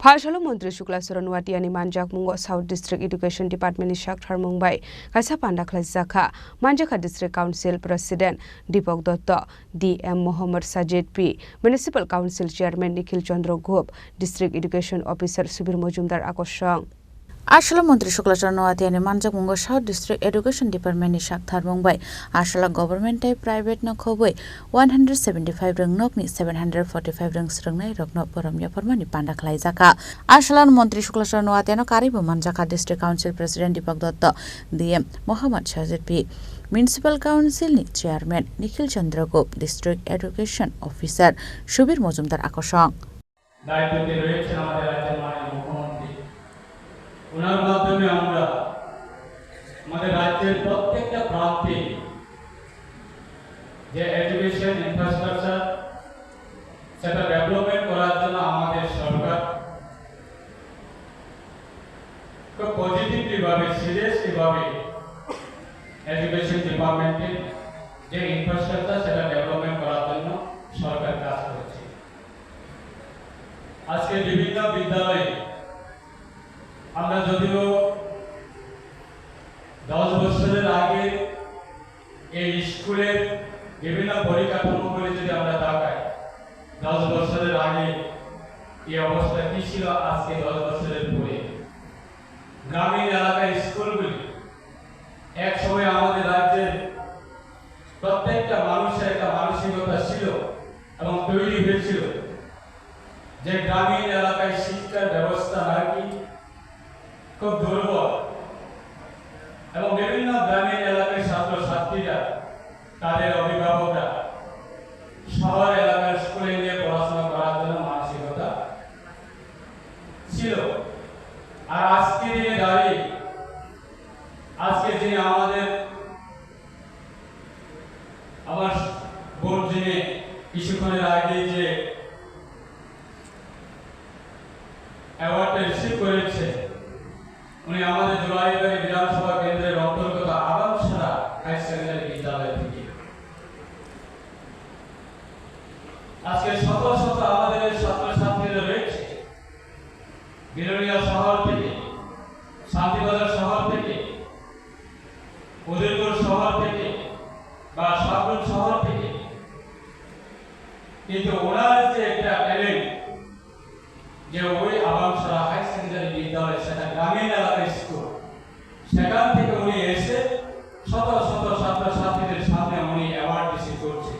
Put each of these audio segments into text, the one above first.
Phashalo Mantri Shuklaswaran Watiani Manjak Mungo South District Education Department ni Shakthar Mumbai Kaisa Panda Khlajaka Manjaka District Council President Deepak Dutta DM Mohammad Sajid P Municipal Council Chairman Nikhil Chandra Gop District Education Officer Subir Mojumdar Akoshang Ashla Mantri Shuklaswaran Watiani Manjak Mungo South District Education Department ni Shakthar Mumbai Ashla Government type Private na khoboi 175 rang nok ni 745 rang srangnai rokno poramya formani panda khlaijaka Ashla Mantri Shuklaswaran Watiani karibo Manjaka District Council President Deepak Dutta DM Mohammad Sajid P Municipal Council ni Chairman Nikhil Chandra Gop District Education Officer Subir Mojumdar Akoshang দায়িত্বে রয়েছে আমাদের রাজ্যের মাননীয় মুখ্যমন্ত্রী ওনার মাধ্যমে আমরা আমাদের রাজ্যের প্রত্যেকটা প্রান্তে যে এডুকেশন ইনফ্রাস্ট্রাকচার সেটা ডেভেলপমেন্ট করার জন্য আমাদের সরকার খুব পজিটিভলি ভাবে সিরিয়াসলি ভাবে এডুকেশন ডিপার্টমেন্টের যে ইনফ্রাস্ট্রাকচার সেটা ডেভেলপমেন্ট করার জন্য সরকার কাজ করছে আজকে বিভিন্ন বিদ্যালয়ে আমরা যদিও 10 বছরের আগে এই স্কুলের বিভিন্ন পরিকাঠামোগুলি যদি আমরা তাকাই 10 বছরের আগে এই অবস্থা কি ছিল আজকে 10 বছরের পরে গ্রামীণ এলাকার স্কুলগুলি এক সময় আমাদের রাজ্যের প্রত্যেকটা মানুষের একটা মানসিকতা ছিল এবং তৈরি হয়েছিল যে গ্রামীণ এলাকায় শিক্ষার ব্যবস্থা নাকি খুব দুর্বল এবং বিভিন্ন গ্রামীণ এলাকার ছাত্রছাত্রীরা তাদের অভিভাবকরা শহর এলাকার স্কুলে নিয়ে পড়াশোনা করার জন্য মানসিকতা ছিল আর আজকে দিনে দাঁড়িয়ে আজকে যিনি আমার বোন যিনি কিছুক্ষণের আগে যে অ্যাওয়ার্ডটা রিসিভ করেছে উনি আমাদের জোড়াইবাড়ি বিধানসভা কেন্দ্রের অন্তর্গত আবামসারা হাই সেকেন্ডারি বিদ্যালয় থেকে আজকে শত শত আমাদের ছাত্রছাত্রীরা রয়েছে বিরোলিয়া শহর থেকে শান্তিবাজার শহর থেকে উদয়পুর শহর থেকে বা সাবরুম শহর থেকে কিন্তু ওনার যে একটা ট্যালেন্ট যে ওই আবামসারা হাই সেকেন্ডারি বিদ্যালয় সেটা গ্রামীণ এলাকার স্কুল সেখান থেকে উনি এসে শত শত ছাত্রছাত্রীদের সামনে উনি অ্যাওয়ার্ড রিসিভ করছে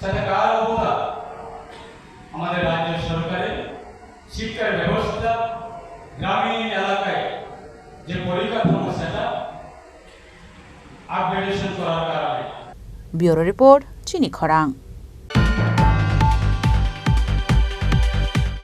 সেটা কার অবদান আমাদের রাজ্য সরকারের শিক্ষার ব্যবস্থা গ্রামীণ এলাকায় যে পরিকাঠামো সেটা আপগ্রেডেশন করার কারণে ব্যুরো রিপোর্ট চিনি খরাং।